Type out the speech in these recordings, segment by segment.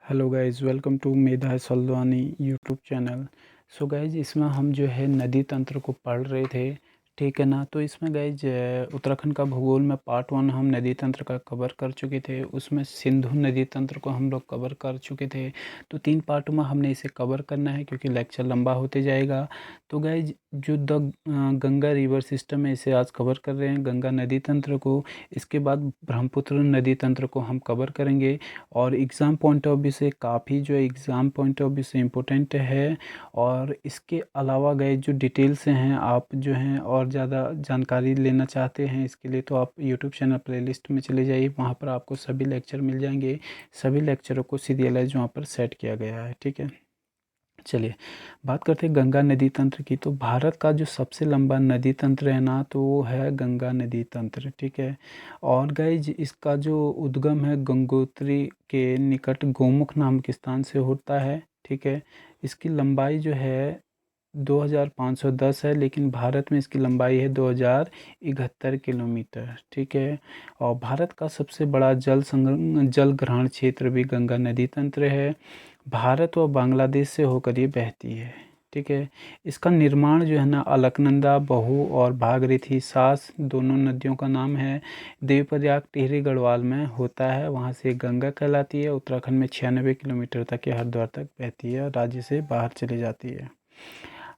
Hello guys, welcome to Medha Saldwani YouTube channel. So guys, इसमें हम जो है नदी तंत्र को पढ़ रहे थे, ठीक है ना। तो इसमें गाइज उत्तराखंड का भूगोल में पार्ट 1 हम नदी तंत्र का कवर कर चुके थे। उसमें सिंधु नदी तंत्र को हम लोग कवर कर चुके थे। तो 3 पार्टों में हमने इसे कवर करना है क्योंकि लेक्चर लंबा होते जाएगा। तो गाइज जो गंगा रिवर सिस्टम है, इसे आज कवर कर रहे हैं, गंगा नदी तंत्र को। इसके बाद ब्रह्मपुत्र नदी तंत्र को हम कवर करेंगे। और एग्ज़ाम पॉइंट ऑफ व्यू से काफ़ी जो है एग्ज़ाम पॉइंट ऑफ व्यू से इम्पोर्टेंट है। और इसके अलावा गए जो डिटेल्स हैं, आप जो हैं और ज़्यादा जानकारी लेना चाहते हैं इसके लिए, तो आप यूट्यूब चैनल प्लेलिस्ट में चले जाइए, वहाँ पर आपको सभी लेक्चर मिल जाएंगे। सभी लेक्चरों को सीरियलाइज वहाँ पर सेट किया गया है, ठीक है। चलिए बात करते हैं गंगा नदी तंत्र की। तो भारत का जो सबसे लंबा नदी तंत्र है ना, तो वो है गंगा नदी तंत्र, ठीक है। और गाइज इसका जो उद्गम है गंगोत्री के निकट गोमुख नामक स्थान से होता है, ठीक है। इसकी लंबाई जो है 2510 है, लेकिन भारत में इसकी लंबाई है 2071 किलोमीटर, ठीक है। और भारत का सबसे बड़ा जल ग्रहण क्षेत्र भी गंगा नदी तंत्र है। भारत और बांग्लादेश से होकर ये बहती है, ठीक है। इसका निर्माण जो है ना, अलकनंदा, बहू और भागीरथी सास दोनों नदियों का नाम है, देवप्रयाग टिहरी गढ़वाल में होता है। वहाँ से गंगा कहलाती है। उत्तराखंड में 96 किलोमीटर तक ये हरिद्वार तक बहती है और राज्य से बाहर चली जाती है।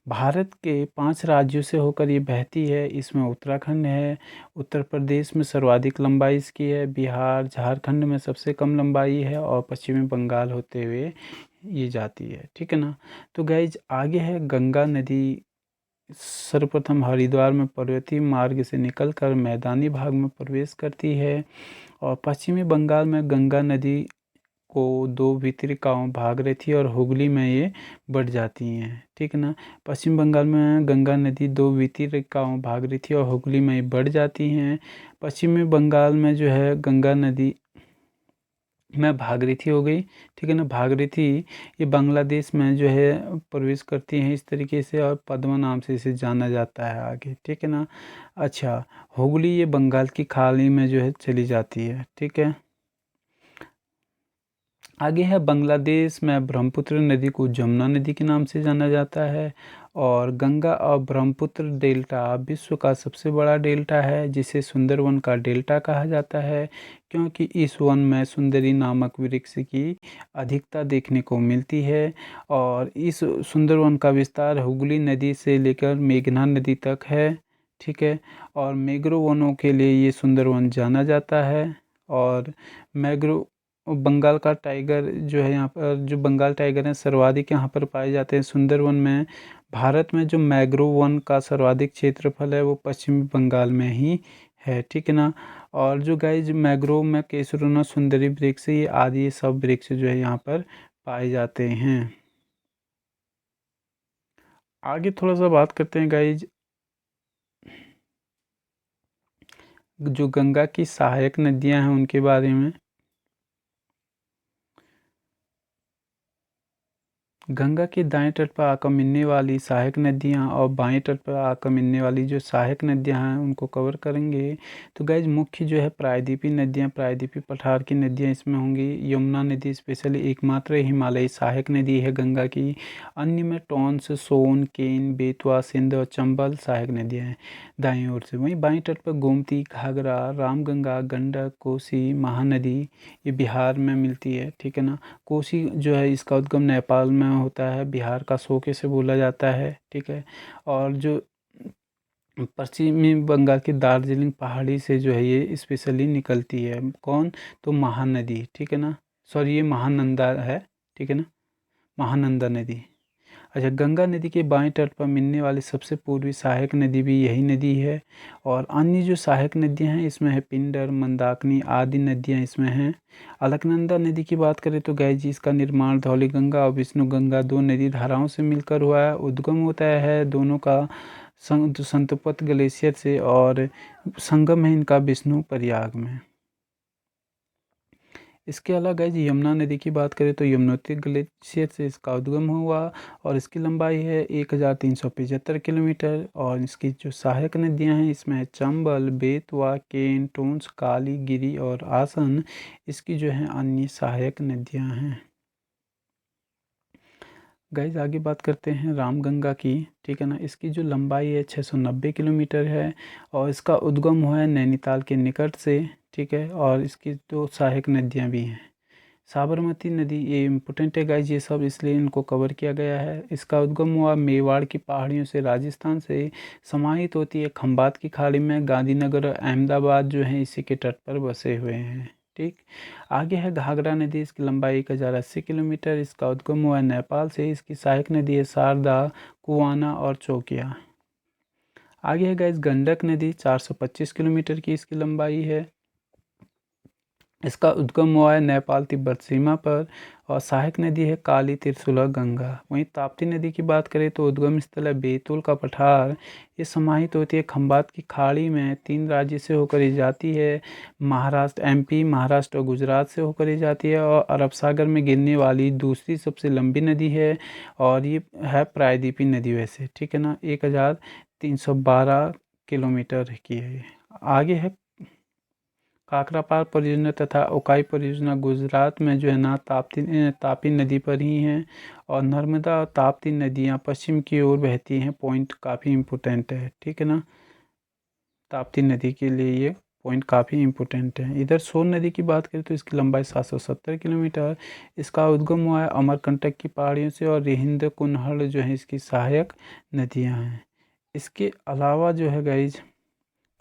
भारत के 5 राज्यों से होकर ये बहती है। इसमें उत्तराखंड है, उत्तर प्रदेश में सर्वाधिक लंबाई इसकी है, बिहार झारखंड में सबसे कम लंबाई है और पश्चिमी बंगाल होते हुए ये जाती है, ठीक है ना। तो गाइज आगे है गंगा नदी। सर्वप्रथम हरिद्वार में पर्वतीय मार्ग से निकलकर मैदानी भाग में प्रवेश करती है और पश्चिमी बंगाल में गंगा नदी को 2 वितरिकाओं भागीरथी और हुगली में ये बढ़ जाती हैं, ठीक है ना। पश्चिम बंगाल में गंगा नदी 2 वितरिकाओं भागीरथी और हुगली में बढ़ जाती हैं। पश्चिमी बंगाल में जो है गंगा नदी में भागीरथी हो गई, ठीक है ना। भागीरथी ये बांग्लादेश में जो है प्रवेश करती हैं इस तरीके से, और पद्मा नाम से इसे जाना जाता है आगे, ठीक है ना। अच्छा, हुगली ये बंगाल की खाड़ी में जो है चली जाती है, ठीक है। आगे है बांग्लादेश में ब्रह्मपुत्र नदी को जमुना नदी के नाम से जाना जाता है। और गंगा और ब्रह्मपुत्र डेल्टा विश्व का सबसे बड़ा डेल्टा है, जिसे सुंदरवन का डेल्टा कहा जाता है, क्योंकि इस वन में सुंदरी नामक वृक्ष की अधिकता देखने को मिलती है। और इस सुंदरवन का विस्तार हुगली नदी से लेकर मेघना नदी तक है, ठीक है। और मैंग्रोव वनों के लिए ये सुंदरवन जाना जाता है। और मैंग्रोव बंगाल का टाइगर जो है, यहाँ पर जो बंगाल टाइगर हैं सर्वाधिक यहाँ पर पाए जाते हैं सुंदरवन में। भारत में जो मैंग्रोव वन का सर्वाधिक क्षेत्रफल है वो पश्चिमी बंगाल में ही है, ठीक है ना। और जो गाइज मैंग्रोव में केसुरना सुंदरी वृक्ष, ये आदि ये सब वृक्ष जो है यहाँ पर पाए जाते हैं। आगे थोड़ा सा बात करते हैं गाइज, जो गंगा की सहायक नदियाँ हैं उनके बारे में। गंगा के दाएं तट पर आकर मिलने वाली सहायक नदियां और बाएं तट पर आकर मिलने वाली जो सहायक नदियां हैं उनको कवर करेंगे। तो गाइज मुख्य जो है प्रायद्वीपीय नदियां, प्रायद्वीपीय पठार की नदियां इसमें होंगी। यमुना नदी स्पेशली एकमात्र हिमालयी सहायक नदी है गंगा की। अन्य में टॉन्स, सोन, केन, बेतवा, सिंध और चंबल सहायक नदियाँ हैं दाएं ओर से। वहीं बाएं तट पर गोमती, घाघरा, रामगंगा, गंडक, कोसी, महानदी ये बिहार में मिलती है, ठीक है ना। कोसी जो है इसका उद्गम नेपाल में होता है, बिहार का शोके से बोला जाता है, ठीक है। और जो पश्चिमी बंगाल की दार्जिलिंग पहाड़ी से जो है ये स्पेशली निकलती है, कौन, तो महानदी, ठीक है ना। सॉरी, ये महानंदा है, ठीक है ना, महानंदा नदी। अच्छा, गंगा नदी के बाएं तट पर मिलने वाली सबसे पूर्वी सहायक नदी भी यही नदी है। और अन्य जो सहायक नदियां हैं इसमें है पिंडर, मंदाकिनी आदि नदियां इसमें हैं। अलकनंदा नदी की बात करें तो गाय जी इसका निर्माण धौलीगंगा और विष्णुगंगा 2 नदी धाराओं से मिलकर हुआ है। उद्गम होता है दोनों का संतपत ग्लेशियर से, और संगम है इनका विष्णु प्रयाग में। इसके अलावा गाइज यमुना नदी की बात करें तो यमुनोत्री ग्लेशियर से इसका उद्गम हुआ और इसकी लंबाई है 1375 किलोमीटर। और इसकी जो सहायक नदियां हैं इसमें है चंबल, बेतवा, केन, टोंस, काली, गिरी और आसन इसकी जो है अन्य सहायक नदियां हैं। गाइज आगे बात करते हैं रामगंगा की, ठीक है ना। इसकी जो लंबाई है 690 किलोमीटर है और इसका उद्गम हुआ है नैनीताल के निकट से, ठीक है। और इसकी दो सहायक नदियाँ भी हैं। साबरमती नदी, ये इम्पोर्टेंट है गाइज, ये सब इसलिए इनको कवर किया गया है। इसका उद्गम हुआ मेवाड़ की पहाड़ियों से, राजस्थान से, समाहित होती है खंबात की खाड़ी में। गांधीनगर और अहमदाबाद जो है इसी के तट पर बसे हुए हैं, ठीक। आगे है घाघरा नदी, इसकी लंबाई 1080 किलोमीटर। इसका उद्गम हुआ है नेपाल से। इसकी सहायक नदी है शारदा, कुआना और चौकिया। आगे है गाइज गंडक नदी, 425 किलोमीटर की इसकी लंबाई है। इसका उद्गम हुआ है नेपाल तिब्बत सीमा पर और सहायक नदी है काली, त्रिशूला, गंगा। वहीं ताप्ती नदी की बात करें तो उद्गम स्थल है बैतूल का पठार। ये समाहित होती है खंबात की खाड़ी में। 3 राज्य से होकर ये जाती है, महाराष्ट्र, एमपी, महाराष्ट्र और गुजरात से होकर ये जाती है और अरब सागर में गिरने वाली दूसरी सबसे लंबी नदी है। और ये है प्रायद्वीपी नदी वैसे, ठीक है ना। 1312 किलोमीटर की है। आगे है काकरापार परियोजना तथा उकाई परियोजना, गुजरात में जो है ना तापी नदी पर ही हैं। और नर्मदा और ताप्ती नदियाँ पश्चिम की ओर बहती हैं। पॉइंट काफ़ी इम्पोर्टेंट है, ठीक है ना। ताप्ती नदी के लिए ये पॉइंट काफ़ी इम्पोर्टेंट है। इधर सोन नदी की बात करें तो इसकी लंबाई 770 किलोमीटर। इसका उद्गम हुआ है अमरकंटक की पहाड़ियों से और रिहिंद, कुन्हड़ जो है इसकी सहायक नदियाँ हैं। इसके अलावा जो है गाइज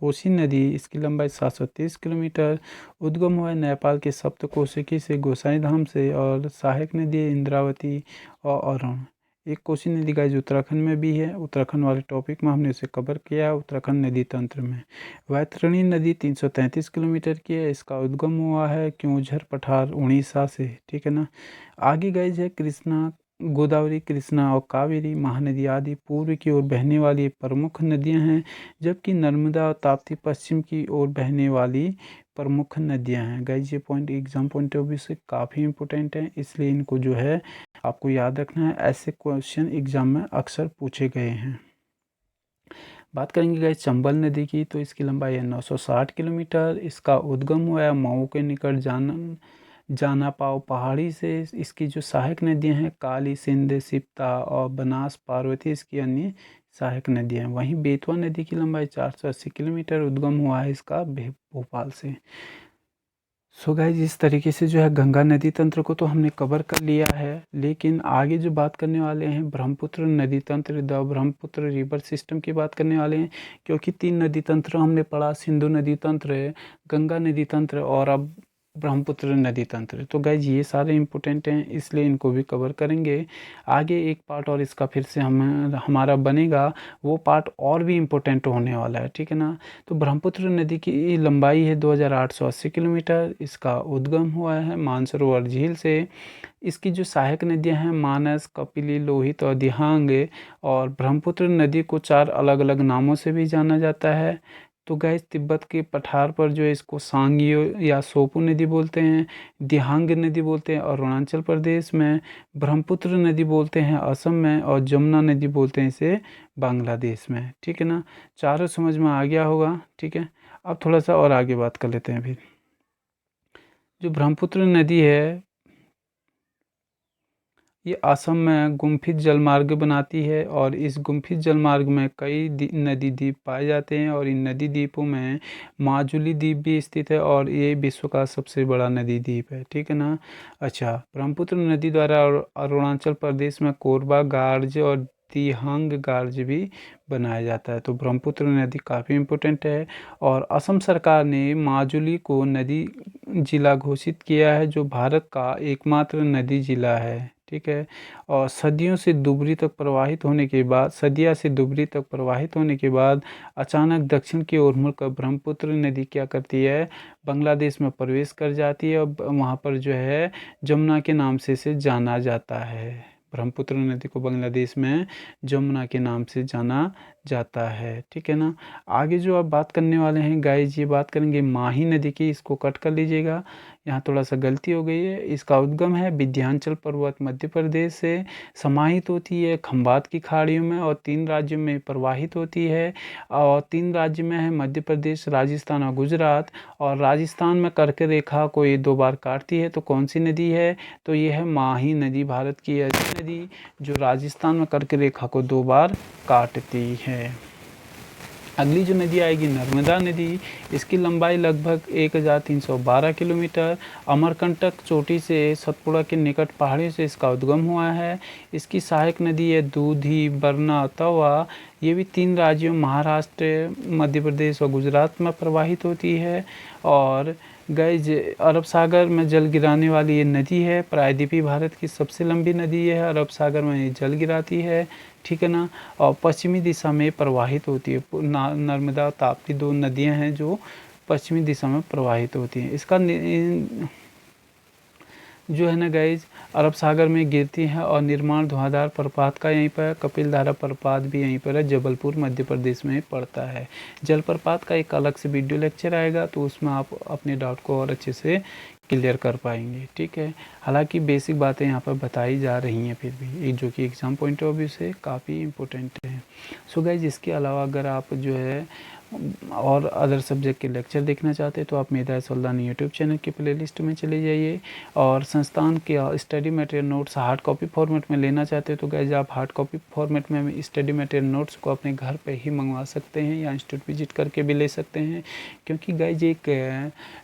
कोसी नदी, इसकी लंबाई 730 किलोमीटर। उद्गम हुआ है नेपाल के सप्तकोशिकी से, गोसाई धाम से और सहायक नदी है इंद्रावती और अरुण। एक कोसी नदी गाइज उत्तराखंड में भी है। उत्तराखंड वाले टॉपिक में हमने उसे कवर किया है उत्तराखंड नदी तंत्र में। वैतरणी नदी 333 किलोमीटर की है। इसका उद्गम हुआ है क्योंझर पठार, उड़ीसा से, ठीक है ना। आगे गाइज है कृष्णा, गोदावरी, कृष्णा और कावेरी महानदी आदि पूर्व की ओर बहने वाली प्रमुख नदियां हैं, जबकि नर्मदा और ताप्ती पश्चिम की ओर बहने वाली प्रमुख नदियां हैं। गाइज ये point exam point of view से काफ़ी इंपॉर्टेंट है, इसलिए इनको जो है आपको याद रखना है। ऐसे क्वेश्चन एग्जाम में अक्सर पूछे गए हैं। बात करेंगे गाइज चंबल नदी की, तो इसकी लंबाई है 960 किलोमीटर। इसका उद्गम हुआ है मऊ के निकट जाना पाव पहाड़ी से। इसकी जो सहायक नदियां हैं काली, सिंध, सिप्ता और बनास, पार्वती इसकी अन्य सहायक नदियां हैं। वहीं बेतवा नदी की लंबाई 480 किलोमीटर। उद्गम हुआ है इसका भोपाल से। सो गाइज इस तरीके से जो है गंगा नदी तंत्र को तो हमने कवर कर लिया है, लेकिन आगे जो बात करने वाले हैं ब्रह्मपुत्र नदी तंत्र, द ब्रह्मपुत्र रिवर सिस्टम की बात करने वाले हैं। क्योंकि 3 नदी तंत्र हमने पढ़ा, सिंधु नदी तंत्र, गंगा नदी तंत्र और अब ब्रह्मपुत्र नदी तंत्र। तो गाइज ये सारे इंपॉर्टेंट हैं, इसलिए इनको भी कवर करेंगे। आगे एक पार्ट और इसका फिर से हमारा बनेगा, वो पार्ट और भी इम्पोर्टेंट होने वाला है, ठीक है ना। तो ब्रह्मपुत्र नदी की लंबाई है 2880 किलोमीटर। इसका उद्गम हुआ है मानसरोवर झील से। इसकी जो सहायक नदियां हैं मानस, कपिली, लोहित और दिहांग। और ब्रह्मपुत्र नदी को 4 अलग अलग नामों से भी जाना जाता है। तो गैस तिब्बत के पठार पर जो है इसको सांगियो या सोपू नदी बोलते हैं, दिहांग नदी बोलते हैं और अरुणाचल प्रदेश में, ब्रह्मपुत्र नदी बोलते हैं असम में और जमुना नदी बोलते हैं इसे बांग्लादेश में, ठीक है ना। चारों समझ में आ गया होगा, ठीक है। अब थोड़ा सा और आगे बात कर लेते हैं। फिर जो ब्रह्मपुत्र नदी है ये असम में गुम्फित जलमार्ग बनाती है और इस गुम्फित जलमार्ग में कई नदी द्वीप पाए जाते हैं और इन नदी द्वीपों में माजुली द्वीप भी स्थित है और ये विश्व का सबसे बड़ा नदी द्वीप है, ठीक है ना। अच्छा, ब्रह्मपुत्र नदी द्वारा अरुणाचल प्रदेश में कोरबा गार्ज और दिहांग गार्ज भी बनाया जाता है। तो ब्रह्मपुत्र नदी काफ़ी इम्पोर्टेंट है और असम सरकार ने माजुली को नदी जिला घोषित किया है, जो भारत का एकमात्र नदी जिला है, ठीक है। और सदियों से दुबरी तक प्रवाहित होने के बाद, सदिया से दुबरी तक प्रवाहित होने के बाद अचानक दक्षिण की ओर मुड़कर ब्रह्मपुत्र नदी क्या करती है, बांग्लादेश में प्रवेश कर जाती है और वहाँ पर जो है जमुना के नाम से इसे जाना जाता है। ब्रह्मपुत्र नदी को बांग्लादेश में जमुना के नाम से जाना जाता है, ठीक है ना। आगे जो आप बात करने वाले हैं गाइज, ये बात करेंगे माही नदी की, इसको कट कर लीजिएगा। यहाँ थोड़ा सा गलती हो गई है। इसका उद्गम है विंध्याचल पर्वत मध्य प्रदेश से, समाहित होती है खंभात की खाड़ियों में और 3 राज्यों में प्रवाहित होती है। और 3 राज्य में है मध्य प्रदेश, राजस्थान और गुजरात। और राजस्थान में कर्क रेखा को ये 2 बार काटती है। तो कौन सी नदी है? तो ये है माही नदी, भारत की ऐसी नदी जो राजस्थान में कर्क रेखा को 2 बार काटती है। अगली जो नदी आएगी नर्मदा नदी, इसकी लंबाई लगभग 1312 किलोमीटर। अमरकंटक चोटी से सतपुड़ा के निकट पहाड़ियों से इसका उद्गम हुआ है। इसकी सहायक नदी है दूधी, बरना, तवा। ये भी 3 राज्यों महाराष्ट्र, मध्य प्रदेश और गुजरात में प्रवाहित होती है। और गाइज अरब सागर में जल गिराने वाली ये नदी है। प्रायद्वीपीय भारत की सबसे लंबी नदी है, अरब सागर में ये जल गिराती है, ठीक है ना। और पश्चिमी दिशा में प्रवाहित होती है। नर्मदा ताप्ती 2 नदियां हैं जो पश्चिमी दिशा में प्रवाहित होती हैं। इसका जो है ना गाइज अरब सागर में गिरती है। और निर्माण धुआंधार प्रपात का यहीं पर, कपिलधारा प्रपात भी यहीं पर है, जबलपुर मध्य प्रदेश में पड़ता है। जलप्रपात का एक अलग से वीडियो लेक्चर आएगा, तो उसमें आप अपने डाउट को और अच्छे से क्लियर कर पाएंगे, ठीक है। हालांकि बेसिक बातें यहाँ पर बताई जा रही हैं फिर भी, जो कि एग्ज़ाम पॉइंट ऑफ व्यू से काफ़ी इम्पोर्टेंट है। सो गाइज इसके अलावा अगर आप जो है और अदर सब्जेक्ट के लेक्चर देखना चाहते हैं तो आप मेधा सुल्तानी यूट्यूब चैनल की प्लेलिस्ट में चले जाइए। और संस्थान के study material notes hard copy format में लेना चाहते हैं तो गाइज आप हार्ड कॉपी फॉर्मेट में स्टडी मटेरियल नोट्स को अपने घर पे ही मंगवा सकते हैं या इंस्टीट्यूट विजिट करके भी ले सकते हैं। क्योंकि गाइज एक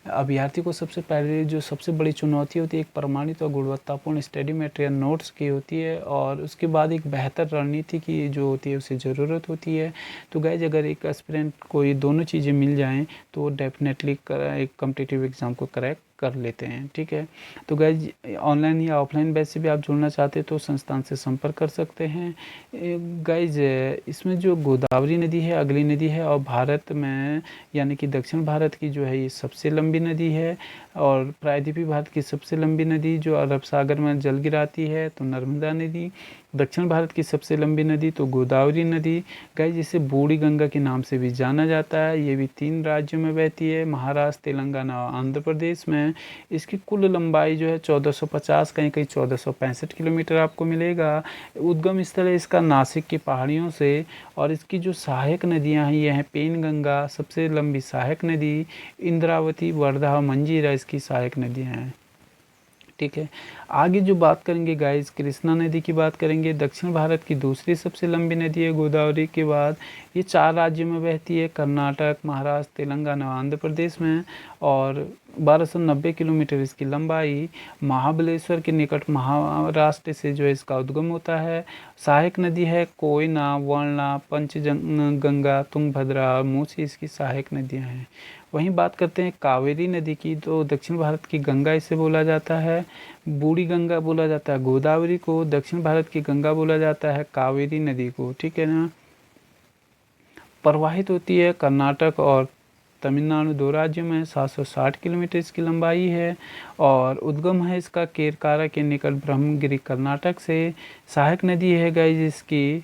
अभ्यर्थी को सबसे पहले जो सबसे बड़ी चुनौती होती है एक प्रमाणित और गुणवत्तापूर्ण स्टडी मटेरियल नोट्स की होती है, और उसके बाद एक बेहतर रणनीति की जो होती है उसे ज़रूरत होती है। तो गाइज अगर एक एस्पिरेंट को ये दोनों चीज़ें मिल जाएं तो डेफिनेटली एक कॉम्पिटिटिव एग्ज़ाम को क्रैक कर लेते हैं, ठीक है। तो गाइज ऑनलाइन या ऑफलाइन बैच से भी आप जुड़ना चाहते हैं तो संस्थान से संपर्क कर सकते हैं। गाइज इसमें जो गोदावरी नदी है अगली नदी है, और भारत में यानी कि दक्षिण भारत की जो है ये सबसे लंबी नदी है। और प्रायद्वीपीय भारत की सबसे लंबी नदी जो अरब सागर में जल गिराती है तो नर्मदा नदी। दक्षिण भारत की सबसे लंबी नदी तो गोदावरी नदी। गाइज इसे बूढ़ी गंगा के नाम से भी जाना जाता है। ये भी 3 राज्यों में बहती है, महाराष्ट्र, तेलंगाना और आंध्र प्रदेश में। इसकी कुल लंबाई जो है 1450, कहीं कहीं 1465 किलोमीटर आपको मिलेगा। उद्गम स्थल है इसका नासिक की पहाड़ियों से। और इसकी जो सहायक नदियां हैं ये हैं पेनगंगा सबसे लंबी सहायक नदी, इंद्रावती, वर्धा और मंजीरा इसकी सहायक नदियां हैं, ठीक है। आगे जो बात करेंगे गाइस कृष्णा नदी की बात करेंगे। दक्षिण भारत की दूसरी सबसे लंबी नदी है गोदावरी के बाद। ये 4 राज्यों में बहती है, कर्नाटक, महाराष्ट्र, तेलंगाना और आंध्र प्रदेश में। और 1290 किलोमीटर इसकी लंबाई। महाबलेश्वर के निकट महाराष्ट्र से जो है इसका उद्गम होता है। सहायक नदी है कोयना, वर्णा, पंचगंगा, तुंगभद्रा, मूसी इसकी सहायक नदियाँ हैं। वहीं बात करते हैं कावेरी नदी की, तो दक्षिण भारत की गंगा इसे बोला जाता है, बूढ़ी गंगा बोला जाता है गोदावरी को, दक्षिण भारत की गंगा बोला जाता है कावेरी नदी को, ठीक है ना। प्रवाहित होती है कर्नाटक और तमिलनाडु 2 राज्यों में। 760 किलोमीटर इसकी लंबाई है। और उद्गम है इसका केरकारा के निकट ब्रह्मगिरी कर्नाटक से। सहायक नदी है गाइस इसकी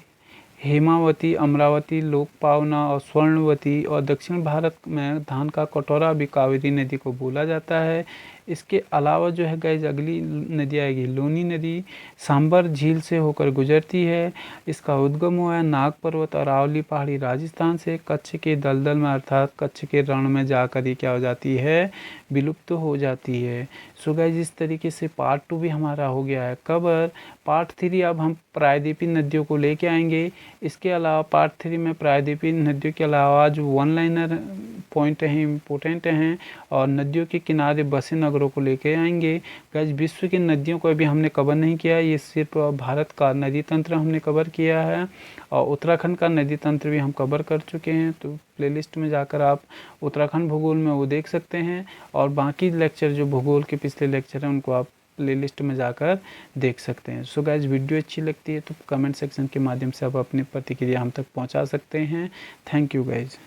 हेमावती, अमरावती, लोकपावना और स्वर्णवती। और दक्षिण भारत में धान का कटोरा भी कावेरी नदी को बोला जाता है। इसके अलावा जो है गाइस अगली नदी आएगी लूनी नदी, सांबर झील से होकर गुजरती है। इसका उद्गम हुआ है नाग पर्वत और अरावली पहाड़ी राजस्थान से। कच्छ के दलदल में अर्थात कच्छ के रण में जाकर ये क्या हो जाती है, विलुप्त हो जाती है। सो गाइस इस तरीके से पार्ट 2 भी हमारा हो गया है कवर। पार्ट 3 अब हम प्रायद्वीपीय नदियों को लेके आएंगे। इसके अलावा पार्ट 3 में प्रायद्वीपीय नदियों के अलावा जो 1 लाइनर पॉइंट हैं इम्पोर्टेंट हैं और नदियों के किनारे बसे नगरों को लेके आएंगे। गाइस विश्व की नदियों को अभी हमने कवर नहीं किया, ये सिर्फ भारत का नदी तंत्र हमने कवर किया है और उत्तराखंड का नदी तंत्र भी हम कवर कर चुके हैं। तो प्लेलिस्ट में जाकर आप उत्तराखंड भूगोल में वो देख सकते हैं और बाकी लेक्चर जो भूगोल के पिछले लेक्चर हैं उनको आप प्लेलिस्ट में जाकर देख सकते हैं। सो गाइस वीडियो अच्छी लगती है तो कमेंट सेक्शन के माध्यम से आप अपनी प्रतिक्रिया हम तक पहुंचा सकते हैं। Thank you guys.